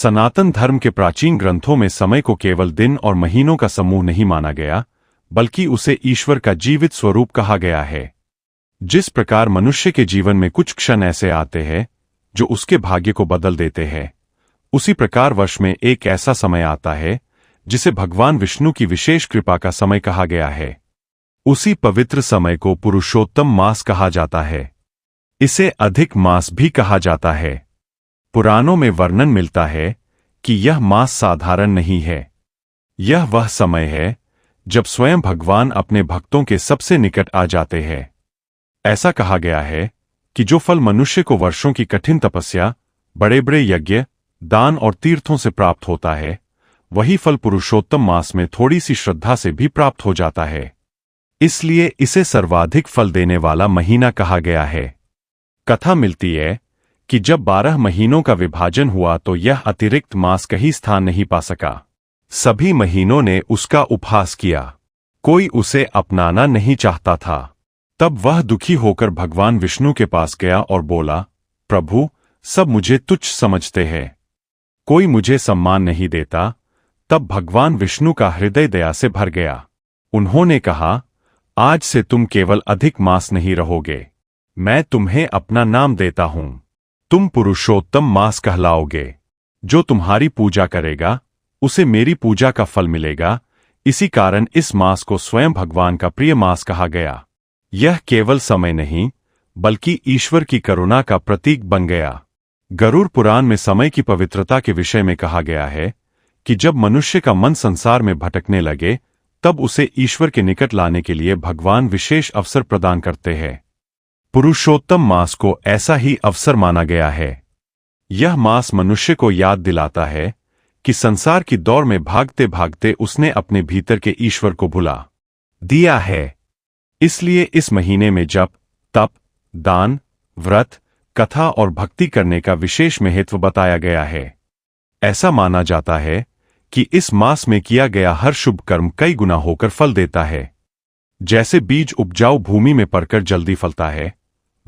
सनातन धर्म के प्राचीन ग्रंथों में समय को केवल दिन और महीनों का समूह नहीं माना गया, बल्कि उसे ईश्वर का जीवित स्वरूप कहा गया है। जिस प्रकार मनुष्य के जीवन में कुछ क्षण ऐसे आते हैं जो उसके भाग्य को बदल देते हैं, उसी प्रकार वर्ष में एक ऐसा समय आता है जिसे भगवान विष्णु की विशेष कृपा का समय कहा गया है। उसी पवित्र समय को पुरुषोत्तम मास कहा जाता है। इसे अधिक मास भी कहा जाता है। पुराणों में वर्णन मिलता है कि यह मास साधारण नहीं है। यह वह समय है जब स्वयं भगवान अपने भक्तों के सबसे निकट आ जाते हैं। ऐसा कहा गया है कि जो फल मनुष्य को वर्षों की कठिन तपस्या, बड़े बड़े यज्ञ, दान और तीर्थों से प्राप्त होता है, वही फल पुरुषोत्तम मास में थोड़ी सी श्रद्धा से भी प्राप्त हो जाता है। इसलिए इसे सर्वाधिक फल देने वाला महीना कहा गया है। कथा मिलती है कि जब 12 महीनों का विभाजन हुआ तो यह अतिरिक्त मास कहीं स्थान नहीं पा सका। सभी महीनों ने उसका उपहास किया। कोई उसे अपनाना नहीं चाहता था। तब वह दुखी होकर भगवान विष्णु के पास गया और बोला, प्रभु, सब मुझे तुच्छ समझते हैं, कोई मुझे सम्मान नहीं देता। तब भगवान विष्णु का हृदय दया से भर गया। उन्होंने कहा, आज से तुम केवल अधिक मास नहीं रहोगे, मैं तुम्हें अपना नाम देता हूं। तुम पुरुषोत्तम मास कहलाओगे। जो तुम्हारी पूजा करेगा उसे मेरी पूजा का फल मिलेगा। इसी कारण इस मास को स्वयं भगवान का प्रिय मास कहा गया। यह केवल समय नहीं बल्कि ईश्वर की करुणा का प्रतीक बन गया। गरुड़ पुराण में समय की पवित्रता के विषय में कहा गया है कि जब मनुष्य का मन संसार में भटकने लगे तब उसे ईश्वर के निकट लाने के लिए भगवान विशेष अवसर प्रदान करते हैं। पुरुषोत्तम मास को ऐसा ही अवसर माना गया है। यह मास मनुष्य को याद दिलाता है कि संसार की दौड़ में भागते भागते उसने अपने भीतर के ईश्वर को भुला दिया है। इसलिए इस महीने में जप, तप, दान, व्रत, कथा और भक्ति करने का विशेष महत्व बताया गया है। ऐसा माना जाता है कि इस मास में किया गया हर शुभ कर्म कई गुना होकर फल देता है। जैसे बीज उपजाऊ भूमि में पड़कर जल्दी फलता है,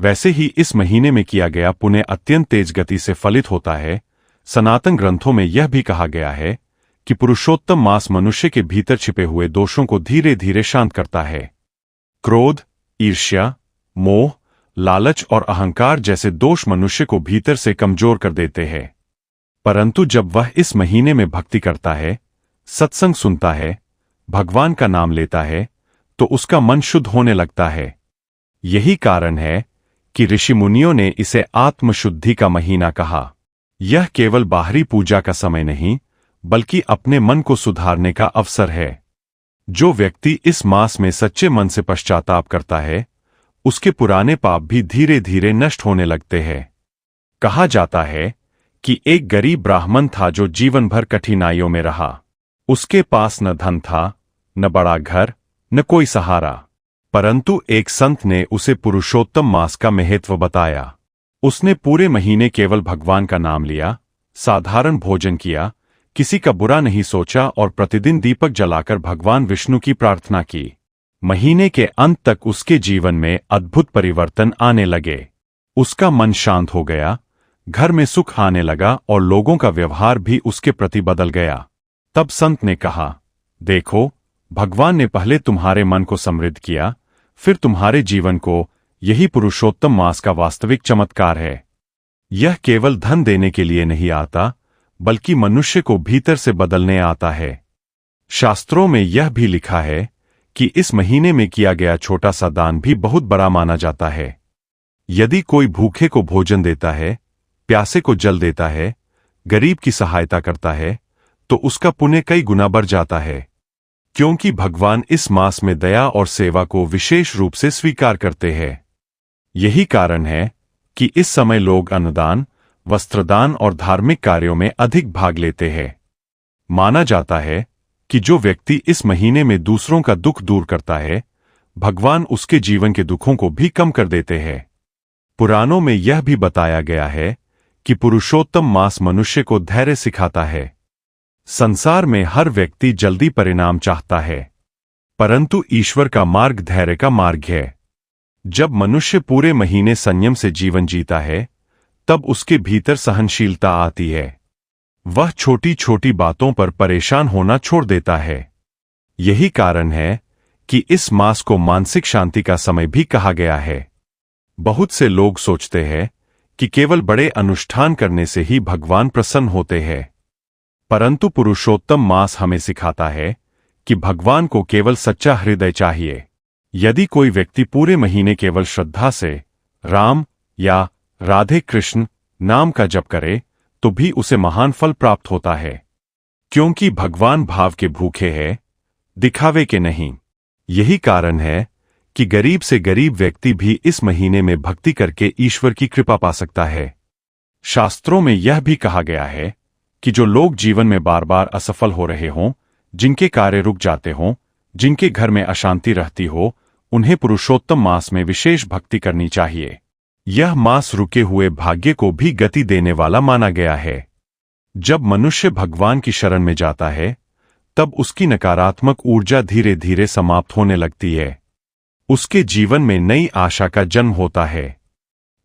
वैसे ही इस महीने में किया गया पुण्य अत्यंत तेज गति से फलित होता है। सनातन ग्रंथों में यह भी कहा गया है कि पुरुषोत्तम मास मनुष्य के भीतर छिपे हुए दोषों को धीरे धीरे शांत करता है। क्रोध, ईर्ष्या, मोह, लालच और अहंकार जैसे दोष मनुष्य को भीतर से कमजोर कर देते हैं। परंतु जब वह इस महीने में भक्ति करता है, सत्संग सुनता है, भगवान का नाम लेता है, तो उसका मन शुद्ध होने लगता है। यही कारण है कि ऋषि मुनियों ने इसे आत्मशुद्धि का महीना कहा। यह केवल बाहरी पूजा का समय नहीं बल्कि अपने मन को सुधारने का अवसर है। जो व्यक्ति इस मास में सच्चे मन से पश्चाताप करता है, उसके पुराने पाप भी धीरे धीरे नष्ट होने लगते हैं। कहा जाता है कि एक गरीब ब्राह्मण था जो जीवन भर कठिनाइयों में रहा। उसके पास न धन था, न बड़ा घर, न कोई सहारा। परंतु एक संत ने उसे पुरुषोत्तम मास का महत्व बताया। उसने पूरे महीने केवल भगवान का नाम लिया, साधारण भोजन किया, किसी का बुरा नहीं सोचा और प्रतिदिन दीपक जलाकर भगवान विष्णु की प्रार्थना की। महीने के अंत तक उसके जीवन में अद्भुत परिवर्तन आने लगे। उसका मन शांत हो गया, घर में सुख आने लगा और लोगों का व्यवहार भी उसके प्रति बदल गया। तब संत ने कहा, देखो, भगवान ने पहले तुम्हारे मन को समृद्ध किया, फिर तुम्हारे जीवन को। यही पुरुषोत्तम मास का वास्तविक चमत्कार है। यह केवल धन देने के लिए नहीं आता, बल्कि मनुष्य को भीतर से बदलने आता है। शास्त्रों में यह भी लिखा है कि इस महीने में किया गया छोटा सा दान भी बहुत बड़ा माना जाता है। यदि कोई भूखे को भोजन देता है, प्यासे को जल देता है, गरीब की सहायता करता है, तो उसका पुण्य कई गुना बढ़ जाता है। क्योंकि भगवान इस मास में दया और सेवा को विशेष रूप से स्वीकार करते हैं। यही कारण है कि इस समय लोग अन्नदान, वस्त्रदान और धार्मिक कार्यों में अधिक भाग लेते हैं। माना जाता है कि जो व्यक्ति इस महीने में दूसरों का दुख दूर करता है, भगवान उसके जीवन के दुखों को भी कम कर देते हैं। पुराणों में यह भी बताया गया है कि पुरुषोत्तम मास मनुष्य को धैर्य सिखाता है। संसार में हर व्यक्ति जल्दी परिणाम चाहता है, परंतु ईश्वर का मार्ग धैर्य का मार्ग है। जब मनुष्य पूरे महीने संयम से जीवन जीता है, तब उसके भीतर सहनशीलता आती है। वह छोटी छोटी बातों पर परेशान होना छोड़ देता है। यही कारण है कि इस मास को मानसिक शांति का समय भी कहा गया है। बहुत से लोग सोचते हैं कि केवल बड़े अनुष्ठान करने से ही भगवान प्रसन्न होते हैं, परंतु पुरुषोत्तम मास हमें सिखाता है कि भगवान को केवल सच्चा हृदय चाहिए। यदि कोई व्यक्ति पूरे महीने केवल श्रद्धा से राम या राधे कृष्ण नाम का जप करे तो भी उसे महान फल प्राप्त होता है, क्योंकि भगवान भाव के भूखे हैं, दिखावे के नहीं। यही कारण है कि गरीब से गरीब व्यक्ति भी इस महीने में भक्ति करके ईश्वर की कृपा पा सकता है। शास्त्रों में यह भी कहा गया है कि जो लोग जीवन में बार बार असफल हो रहे हों, जिनके कार्य रुक जाते हों, जिनके घर में अशांति रहती हो, उन्हें पुरुषोत्तम मास में विशेष भक्ति करनी चाहिए। यह मास रुके हुए भाग्य को भी गति देने वाला माना गया है। जब मनुष्य भगवान की शरण में जाता है, तब उसकी नकारात्मक ऊर्जा धीरे धीरे समाप्त होने लगती है। उसके जीवन में नई आशा का जन्म होता है।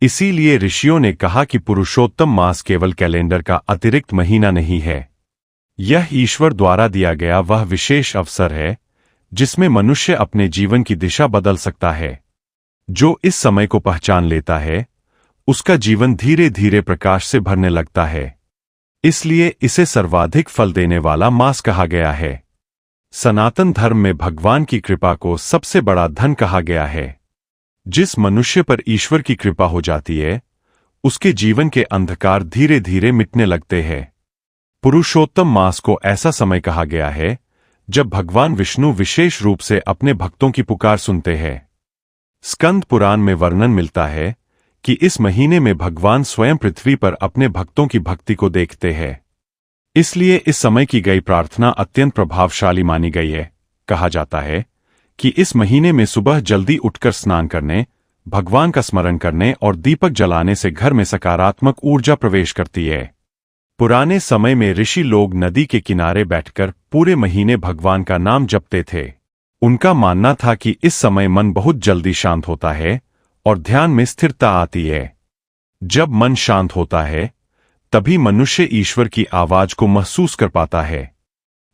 इसीलिए ऋषियों ने कहा कि पुरुषोत्तम मास केवल कैलेंडर का अतिरिक्त महीना नहीं है। यह ईश्वर द्वारा दिया गया वह विशेष अवसर है जिसमें मनुष्य अपने जीवन की दिशा बदल सकता है। जो इस समय को पहचान लेता है, उसका जीवन धीरे धीरे प्रकाश से भरने लगता है। इसलिए इसे सर्वाधिक फल देने वाला मास कहा गया है। सनातन धर्म में भगवान की कृपा को सबसे बड़ा धन कहा गया है। जिस मनुष्य पर ईश्वर की कृपा हो जाती है, उसके जीवन के अंधकार धीरे धीरे मिटने लगते हैं। पुरुषोत्तम मास को ऐसा समय कहा गया है जब भगवान विष्णु विशेष रूप से अपने भक्तों की पुकार सुनते हैं। स्कंद पुराण में वर्णन मिलता है कि इस महीने में भगवान स्वयं पृथ्वी पर अपने भक्तों की भक्ति को देखते हैं। इसलिए इस समय की गई प्रार्थना अत्यंत प्रभावशाली मानी गई है। कहा जाता है कि इस महीने में सुबह जल्दी उठकर स्नान करने, भगवान का स्मरण करने और दीपक जलाने से घर में सकारात्मक ऊर्जा प्रवेश करती है। पुराने समय में ऋषि लोग नदी के किनारे बैठकर पूरे महीने भगवान का नाम जपते थे। उनका मानना था कि इस समय मन बहुत जल्दी शांत होता है और ध्यान में स्थिरता आती है। जब मन शांत होता है, तभी मनुष्य ईश्वर की आवाज को महसूस कर पाता है।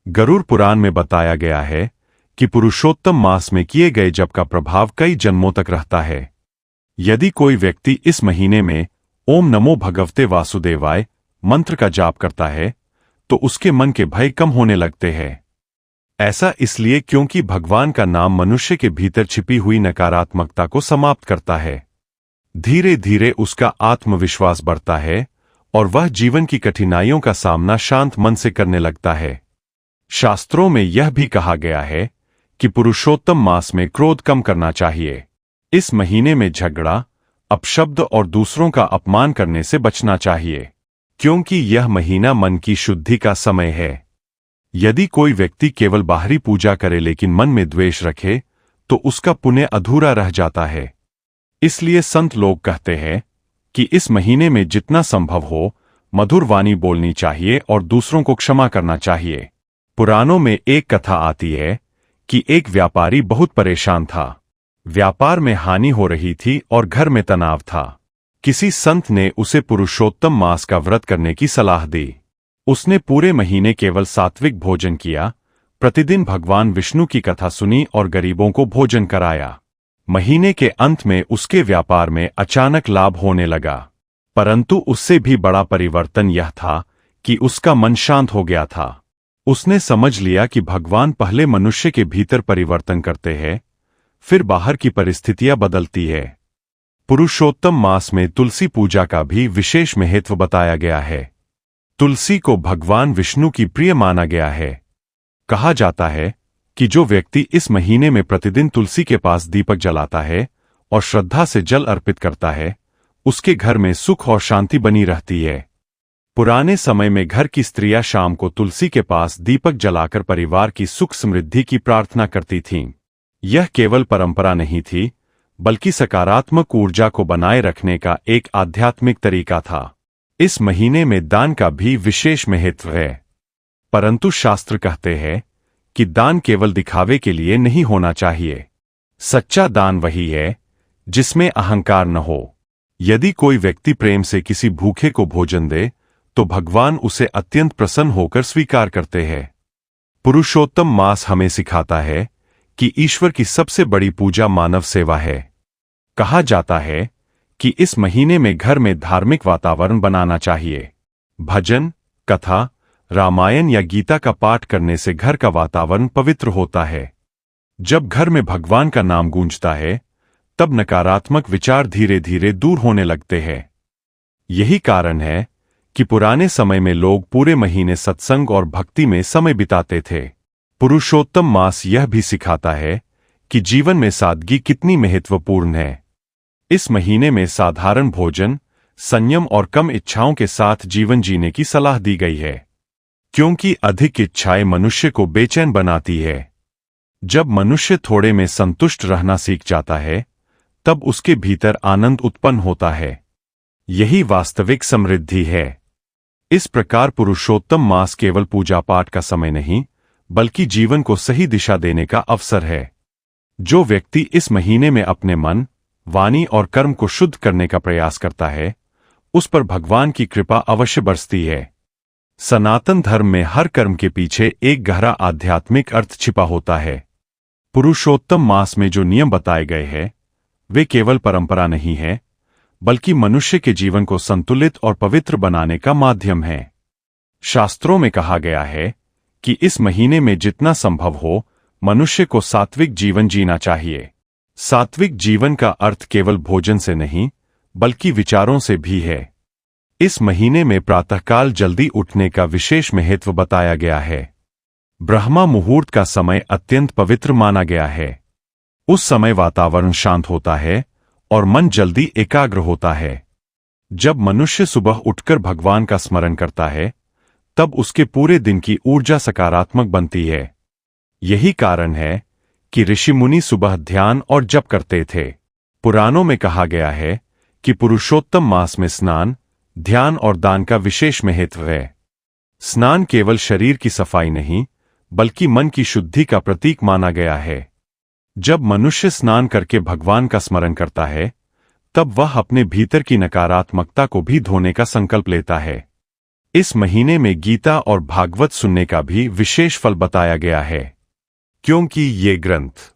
गरुड़ पुराण में बताया गया है कि पुरुषोत्तम मास में किए गए जप का प्रभाव कई जन्मों तक रहता है। यदि कोई व्यक्ति इस महीने में ओम नमो भगवते वासुदेवाय मंत्र का जाप करता है, तो उसके मन के भय कम होने लगते हैं। ऐसा इसलिए क्योंकि भगवान का नाम मनुष्य के भीतर छिपी हुई नकारात्मकता को समाप्त करता है। धीरे धीरे उसका आत्मविश्वास बढ़ता है और वह जीवन की कठिनाइयों का सामना शांत मन से करने लगता है। शास्त्रों में यह भी कहा गया है कि पुरुषोत्तम मास में क्रोध कम करना चाहिए। इस महीने में झगड़ा, अपशब्द और दूसरों का अपमान करने से बचना चाहिए, क्योंकि यह महीना मन की शुद्धि का समय है। यदि कोई व्यक्ति केवल बाहरी पूजा करे लेकिन मन में द्वेष रखे, तो उसका पुण्य अधूरा रह जाता है। इसलिए संत लोग कहते हैं कि इस महीने में जितना संभव हो मधुर वाणी बोलनी चाहिए और दूसरों को क्षमा करना चाहिए। पुराणों में एक कथा आती है कि एक व्यापारी बहुत परेशान था। व्यापार में हानि हो रही थी और घर में तनाव था। किसी संत ने उसे पुरुषोत्तम मास का व्रत करने की सलाह दी। उसने पूरे महीने केवल सात्विक भोजन किया, प्रतिदिन भगवान विष्णु की कथा सुनी और गरीबों को भोजन कराया। महीने के अंत में उसके व्यापार में अचानक लाभ होने लगा, परंतु उससे भी बड़ा परिवर्तन यह था कि उसका मन शांत हो गया था। उसने समझ लिया कि भगवान पहले मनुष्य के भीतर परिवर्तन करते हैं, फिर बाहर की परिस्थितियां बदलती है। पुरुषोत्तम मास में तुलसी पूजा का भी विशेष महत्व बताया गया है। तुलसी को भगवान विष्णु की प्रिय माना गया है। कहा जाता है कि जो व्यक्ति इस महीने में प्रतिदिन तुलसी के पास दीपक जलाता है और श्रद्धा से जल अर्पित करता है, उसके घर में सुख और शांति बनी रहती है। पुराने समय में घर की स्त्रियां शाम को तुलसी के पास दीपक जलाकर परिवार की सुख समृद्धि की प्रार्थना करती थीं। यह केवल परंपरा नहीं थी, बल्कि सकारात्मक ऊर्जा को बनाए रखने का एक आध्यात्मिक तरीका था। इस महीने में दान का भी विशेष महत्व है, परंतु शास्त्र कहते हैं कि दान केवल दिखावे के लिए नहीं होना चाहिए। सच्चा दान वही है जिसमें अहंकार न हो। यदि कोई व्यक्ति प्रेम से किसी भूखे को भोजन दे, तो भगवान उसे अत्यंत प्रसन्न होकर स्वीकार करते हैं। पुरुषोत्तम मास हमें सिखाता है कि ईश्वर की सबसे बड़ी पूजा मानव सेवा है। कहा जाता है कि इस महीने में घर में धार्मिक वातावरण बनाना चाहिए। भजन, कथा, रामायण या गीता का पाठ करने से घर का वातावरण पवित्र होता है। जब घर में भगवान का नाम गूंजता है, तब नकारात्मक विचार धीरे धीरे दूर होने लगते हैं। यही कारण है कि पुराने समय में लोग पूरे महीने सत्संग और भक्ति में समय बिताते थे। पुरुषोत्तम मास यह भी सिखाता है कि जीवन में सादगी कितनी महत्वपूर्ण है। इस महीने में साधारण भोजन, संयम और कम इच्छाओं के साथ जीवन जीने की सलाह दी गई है, क्योंकि अधिक इच्छाएं मनुष्य को बेचैन बनाती है। जब मनुष्य थोड़े में संतुष्ट रहना सीख जाता है, तब उसके भीतर आनंद उत्पन्न होता है। यही वास्तविक समृद्धि है। इस प्रकार पुरुषोत्तम मास केवल पूजा पाठ का समय नहीं, बल्कि जीवन को सही दिशा देने का अवसर है। जो व्यक्ति इस महीने में अपने मन, वाणी और कर्म को शुद्ध करने का प्रयास करता है, उस पर भगवान की कृपा अवश्य बरसती है। सनातन धर्म में हर कर्म के पीछे एक गहरा आध्यात्मिक अर्थ छिपा होता है। पुरुषोत्तम मास में जो नियम बताए गए हैं, वे केवल परंपरा नहीं है, बल्कि मनुष्य के जीवन को संतुलित और पवित्र बनाने का माध्यम है। शास्त्रों में कहा गया है कि इस महीने में जितना संभव हो, मनुष्य को सात्विक जीवन जीना चाहिए। सात्विक जीवन का अर्थ केवल भोजन से नहीं, बल्कि विचारों से भी है। इस महीने में प्रातःकाल जल्दी उठने का विशेष महत्व बताया गया है। ब्रह्मा मुहूर्त का समय अत्यंत पवित्र माना गया है। उस समय वातावरण शांत होता है और मन जल्दी एकाग्र होता है। जब मनुष्य सुबह उठकर भगवान का स्मरण करता है, तब उसके पूरे दिन की ऊर्जा सकारात्मक बनती है। यही कारण है कि ऋषि मुनि सुबह ध्यान और जप करते थे। पुराणों में कहा गया है कि पुरुषोत्तम मास में स्नान, ध्यान और दान का विशेष महत्व है। स्नान केवल शरीर की सफाई नहीं, बल्कि मन की शुद्धि का प्रतीक माना गया है। जब मनुष्य स्नान करके भगवान का स्मरण करता है, तब वह अपने भीतर की नकारात्मकता को भी धोने का संकल्प लेता है। इस महीने में गीता और भागवत सुनने का भी विशेष फल बताया गया है, क्योंकि ये ग्रंथ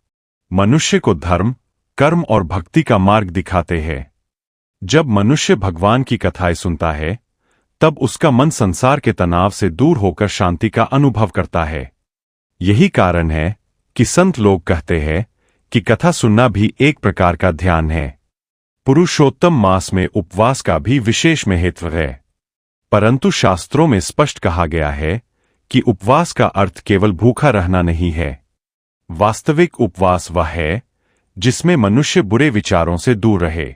मनुष्य को धर्म, कर्म और भक्ति का मार्ग दिखाते हैं। जब मनुष्य भगवान की कथाएं सुनता है, तब उसका मन संसार के तनाव से दूर होकर शांति का अनुभव करता है। यही कारण है कि संत लोग कहते हैं कि कथा सुनना भी एक प्रकार का ध्यान है। पुरुषोत्तम मास में उपवास का भी विशेष महत्व है, परंतु शास्त्रों में स्पष्ट कहा गया है कि उपवास का अर्थ केवल भूखा रहना नहीं है। वास्तविक उपवास वह है जिसमें मनुष्य बुरे विचारों से दूर रहे।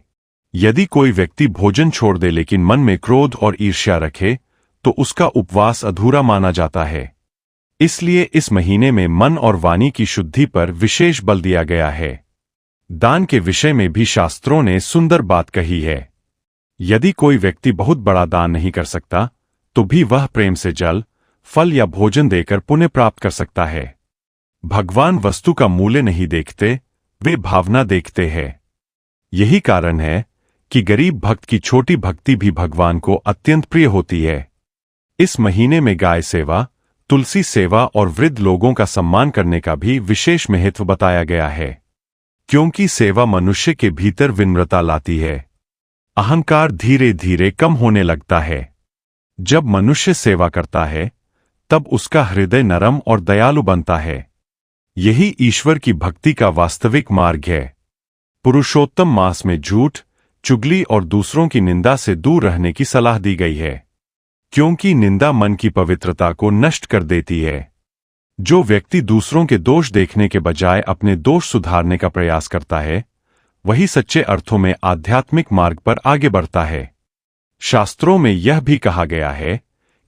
यदि कोई व्यक्ति भोजन छोड़ दे लेकिन मन में क्रोध और ईर्ष्या रखे, तो उसका उपवास अधूरा माना जाता है। इसलिए इस महीने में मन और वाणी की शुद्धि पर विशेष बल दिया गया है। दान के विषय में भी शास्त्रों ने सुंदर बात कही है। यदि कोई व्यक्ति बहुत बड़ा दान नहीं कर सकता, तो भी वह प्रेम से जल, फल या भोजन देकर पुण्य प्राप्त कर सकता है। भगवान वस्तु का मूल्य नहीं देखते, वे भावना देखते हैं। यही कारण है कि गरीब भक्त की छोटी भक्ति भी भगवान को अत्यंत प्रिय होती है। इस महीने में गाय सेवा, तुलसी सेवा और वृद्ध लोगों का सम्मान करने का भी विशेष महत्व बताया गया है, क्योंकि सेवा मनुष्य के भीतर विनम्रता लाती है। अहंकार धीरे धीरे कम होने लगता है। जब मनुष्य सेवा करता है, तब उसका हृदय नरम और दयालु बनता है। यही ईश्वर की भक्ति का वास्तविक मार्ग है। पुरुषोत्तम मास में झूठ, चुगली और दूसरों की निंदा से दूर रहने की सलाह दी गई है, क्योंकि निंदा मन की पवित्रता को नष्ट कर देती है। जो व्यक्ति दूसरों के दोष देखने के बजाय अपने दोष सुधारने का प्रयास करता है, वही सच्चे अर्थों में आध्यात्मिक मार्ग पर आगे बढ़ता है। शास्त्रों में यह भी कहा गया है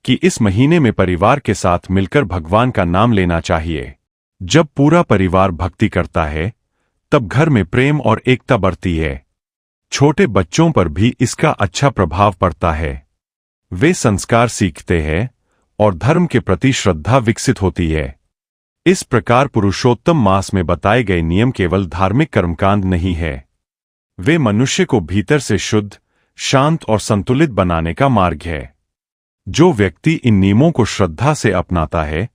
कि इस महीने में परिवार के साथ मिलकर भगवान का नाम लेना चाहिए। जब पूरा परिवार भक्ति करता है, तब घर में प्रेम और एकता बढ़ती है। छोटे बच्चों पर भी इसका अच्छा प्रभाव पड़ता है। वे संस्कार सीखते हैं और धर्म के प्रति श्रद्धा विकसित होती है। इस प्रकार पुरुषोत्तम मास में बताए गए नियम केवल धार्मिक कर्मकांड नहीं है, वे मनुष्य को भीतर से शुद्ध, शांत और संतुलित बनाने का मार्ग है। जो व्यक्ति इन नियमों को श्रद्धा से अपनाता है,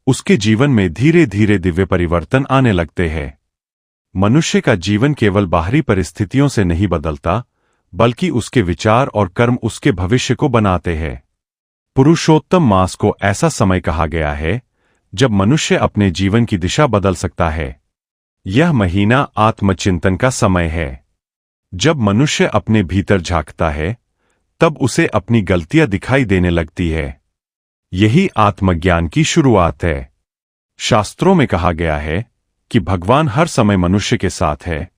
उसके जीवन में धीरे धीरे दिव्य परिवर्तन आने लगते हैं। मनुष्य का जीवन केवल बाहरी परिस्थितियों से नहीं बदलता, बल्कि उसके विचार और कर्म उसके भविष्य को बनाते हैं। पुरुषोत्तम मास को ऐसा समय कहा गया है जब मनुष्य अपने जीवन की दिशा बदल सकता है। यह महीना आत्मचिंतन का समय है। जब मनुष्य अपने भीतर झांकता है, तब उसे अपनी गलतियां दिखाई देने लगती है। यही आत्मज्ञान की शुरुआत है। शास्त्रों में कहा गया है कि भगवान हर समय मनुष्य के साथ है,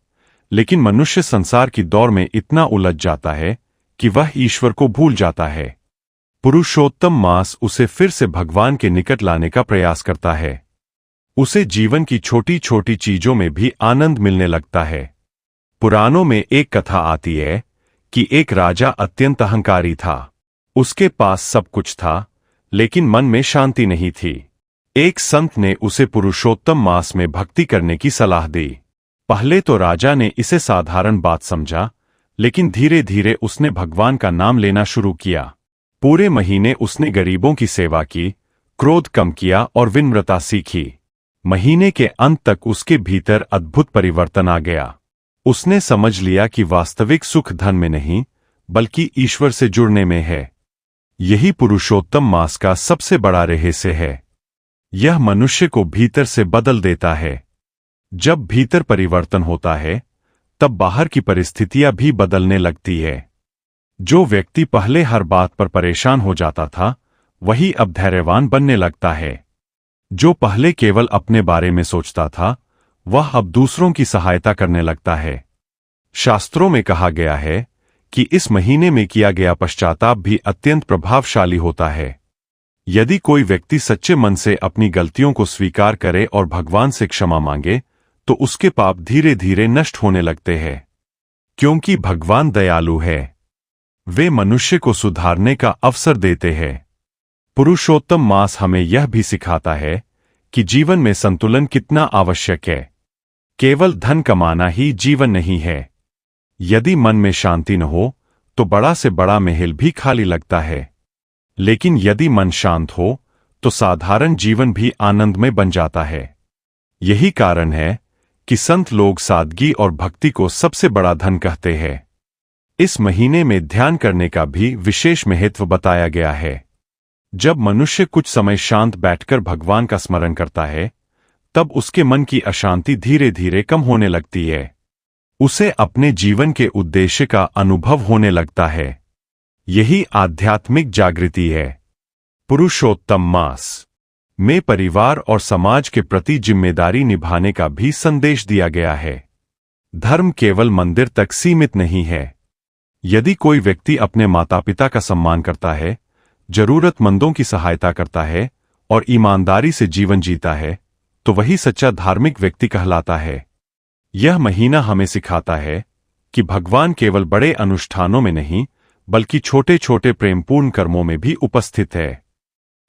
लेकिन मनुष्य संसार की दौड़ में इतना उलझ जाता है कि वह ईश्वर को भूल जाता है। पुरुषोत्तम मास उसे फिर से भगवान के निकट लाने का प्रयास करता है। उसे जीवन की छोटी छोटी चीजों में भी आनंद मिलने लगता है। पुराणों में एक कथा आती है कि एक राजा अत्यंत अहंकारी था। उसके पास सब कुछ था, लेकिन मन में शांति नहीं थी। एक संत ने उसे पुरुषोत्तम मास में भक्ति करने की सलाह दी। पहले तो राजा ने इसे साधारण बात समझा, लेकिन धीरे धीरे उसने भगवान का नाम लेना शुरू किया। पूरे महीने उसने गरीबों की सेवा की, क्रोध कम किया और विनम्रता सीखी। महीने के अंत तक उसके भीतर अद्भुत परिवर्तन आ गया। उसने समझ लिया कि वास्तविक सुख धन में नहीं, बल्कि ईश्वर से जुड़ने में है। यही पुरुषोत्तम मास का सबसे बड़ा रहस्य है। यह मनुष्य को भीतर से बदल देता है। जब भीतर परिवर्तन होता है, तब बाहर की परिस्थितियां भी बदलने लगती है। जो व्यक्ति पहले हर बात पर परेशान हो जाता था, वही अब धैर्यवान बनने लगता है। जो पहले केवल अपने बारे में सोचता था, वह अब दूसरों की सहायता करने लगता है। शास्त्रों में कहा गया है कि इस महीने में किया गया पश्चाताप भी अत्यंत प्रभावशाली होता है। यदि कोई व्यक्ति सच्चे मन से अपनी गलतियों को स्वीकार करे और भगवान से क्षमा मांगे, तो उसके पाप धीरे धीरे नष्ट होने लगते हैं। क्योंकि भगवान दयालु है, वे मनुष्य को सुधारने का अवसर देते हैं। पुरुषोत्तम मास हमें यह भी सिखाता है कि जीवन में संतुलन कितना आवश्यक है। केवल धन कमाना ही जीवन नहीं है। यदि मन में शांति न हो, तो बड़ा से बड़ा महल भी खाली लगता है। लेकिन यदि मन शांत हो, तो साधारण जीवन भी आनंदमय बन जाता है। यही कारण है कि संत लोग सादगी और भक्ति को सबसे बड़ा धन कहते हैं। इस महीने में ध्यान करने का भी विशेष महत्व बताया गया है। जब मनुष्य कुछ समय शांत बैठकर भगवान का स्मरण करता है, तब उसके मन की अशांति धीरे धीरे कम होने लगती है। उसे अपने जीवन के उद्देश्य का अनुभव होने लगता है। यही आध्यात्मिक जागृति है। पुरुषोत्तम मास में परिवार और समाज के प्रति जिम्मेदारी निभाने का भी संदेश दिया गया है। धर्म केवल मंदिर तक सीमित नहीं है। यदि कोई व्यक्ति अपने माता पिता का सम्मान करता है, जरूरतमंदों की सहायता करता है और ईमानदारी से जीवन जीता है, तो वही सच्चा धार्मिक व्यक्ति कहलाता है। यह महीना हमें सिखाता है कि भगवान केवल बड़े अनुष्ठानों में नहीं, बल्कि छोटे छोटे प्रेमपूर्ण कर्मों में भी उपस्थित है।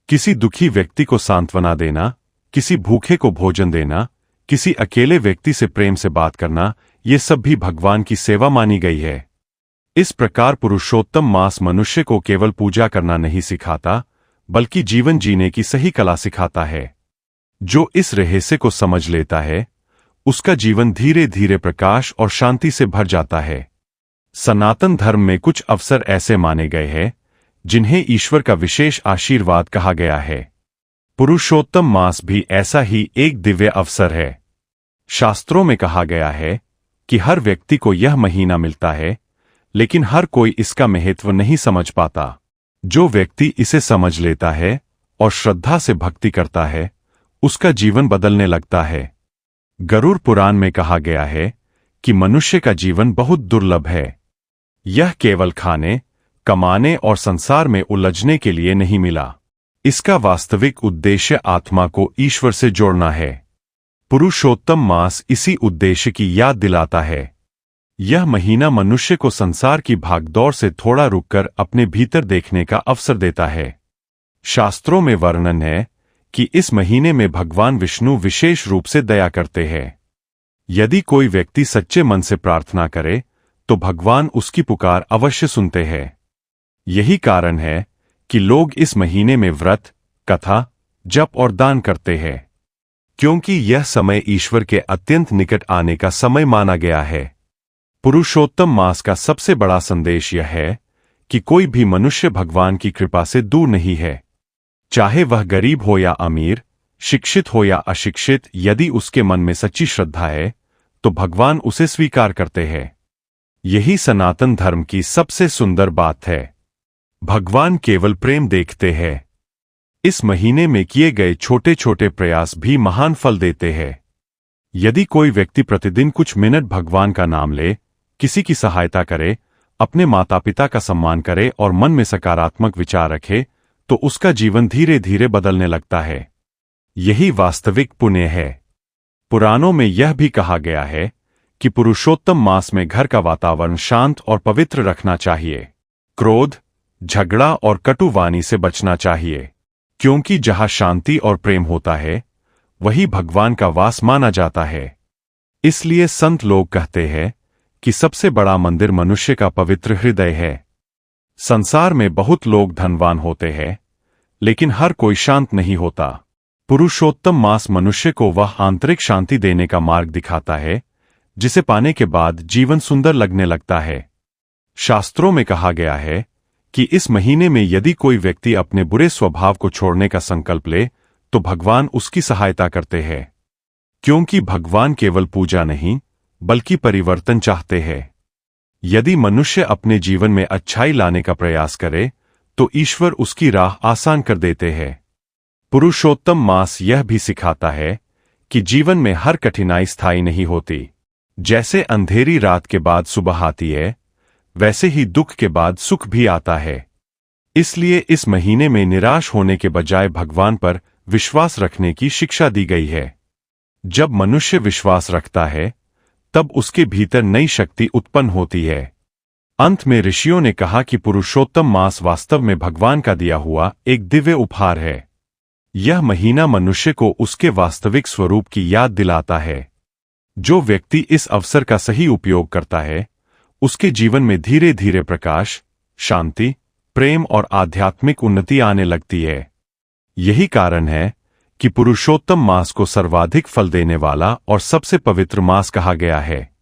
किसी दुखी व्यक्ति को सांत्वना देना, किसी भूखे को भोजन देना, किसी अकेले व्यक्ति से प्रेम से बात करना, ये सब भी भगवान की सेवा मानी गई है। इस प्रकार पुरुषोत्तम मास मनुष्य को केवल पूजा करना नहीं सिखाता, बल्कि जीवन जीने की सही कला सिखाता है। जो इस रहस्य को समझ लेता है, उसका जीवन धीरे धीरे प्रकाश और शांति से भर जाता है। सनातन धर्म में कुछ अवसर ऐसे माने गए हैं जिन्हें ईश्वर का विशेष आशीर्वाद कहा गया है। पुरुषोत्तम मास भी ऐसा ही एक दिव्य अवसर है। शास्त्रों में कहा गया है कि हर व्यक्ति को यह महीना मिलता है, लेकिन हर कोई इसका महत्व नहीं समझ पाता। जो व्यक्ति इसे समझ लेता है और श्रद्धा से भक्ति करता है, उसका जीवन बदलने लगता है। गरुड़ पुराण में कहा गया है कि मनुष्य का जीवन बहुत दुर्लभ है। यह केवल खाने, कमाने और संसार में उलझने के लिए नहीं मिला। इसका वास्तविक उद्देश्य आत्मा को ईश्वर से जोड़ना है। पुरुषोत्तम मास इसी उद्देश्य की याद दिलाता है। यह महीना मनुष्य को संसार की भागदौड़ से थोड़ा रुककर अपने भीतर देखने का अवसर देता है। शास्त्रों में वर्णन है कि इस महीने में भगवान विष्णु विशेष रूप से दया करते हैं। यदि कोई व्यक्ति सच्चे मन से प्रार्थना करे, तो भगवान उसकी पुकार अवश्य सुनते हैं। यही कारण है कि लोग इस महीने में व्रत, कथा, जप और दान करते हैं, क्योंकि यह समय ईश्वर के अत्यंत निकट आने का समय माना गया है। पुरुषोत्तम मास का सबसे बड़ा संदेश यह है कि कोई भी मनुष्य भगवान की कृपा से दूर नहीं है। चाहे वह गरीब हो या अमीर, शिक्षित हो या अशिक्षित, यदि उसके मन में सच्ची श्रद्धा है तो भगवान उसे स्वीकार करते हैं। यही सनातन धर्म की सबसे सुंदर बात है। भगवान केवल प्रेम देखते हैं। इस महीने में किए गए छोटे छोटे प्रयास भी महान फल देते हैं। यदि कोई व्यक्ति प्रतिदिन कुछ मिनट भगवान का नाम ले, किसी की सहायता करे, अपने माता पिता का सम्मान करे और मन में सकारात्मक विचार रखे, तो उसका जीवन धीरे धीरे बदलने लगता है। यही वास्तविक पुण्य है। पुराणों में यह भी कहा गया है कि पुरुषोत्तम मास में घर का वातावरण शांत और पवित्र रखना चाहिए। क्रोध, झगड़ा और कटु वाणी से बचना चाहिए, क्योंकि जहां शांति और प्रेम होता है वही भगवान का वास माना जाता है। इसलिए संत लोग कहते हैं कि सबसे बड़ा मंदिर मनुष्य का पवित्र हृदय है। संसार में बहुत लोग धनवान होते हैं, लेकिन हर कोई शांत नहीं होता। पुरुषोत्तम मास मनुष्य को वह आंतरिक शांति देने का मार्ग दिखाता है जिसे पाने के बाद जीवन सुंदर लगने लगता है। शास्त्रों में कहा गया है कि इस महीने में यदि कोई व्यक्ति अपने बुरे स्वभाव को छोड़ने का संकल्प ले तो भगवान उसकी सहायता करते हैं, क्योंकि भगवान केवल पूजा नहीं बल्कि परिवर्तन चाहते हैं। यदि मनुष्य अपने जीवन में अच्छाई लाने का प्रयास करे तो ईश्वर उसकी राह आसान कर देते हैं। पुरुषोत्तम मास यह भी सिखाता है कि जीवन में हर कठिनाई स्थायी नहीं होती। जैसे अंधेरी रात के बाद सुबह आती है, वैसे ही दुख के बाद सुख भी आता है। इसलिए इस महीने में निराश होने के बजाय भगवान पर विश्वास रखने की शिक्षा दी गई है। जब मनुष्य विश्वास रखता है तब उसके भीतर नई शक्ति उत्पन्न होती है। अंत में ऋषियों ने कहा कि पुरुषोत्तम मास वास्तव में भगवान का दिया हुआ एक दिव्य उपहार है। यह महीना मनुष्य को उसके वास्तविक स्वरूप की याद दिलाता है। जो व्यक्ति इस अवसर का सही उपयोग करता है, उसके जीवन में धीरे धीरे प्रकाश, शांति, प्रेम और आध्यात्मिक उन्नति आने लगती है। यही कारण है कि पुरुषोत्तम मास को सर्वाधिक फल देने वाला और सबसे पवित्र मास कहा गया है।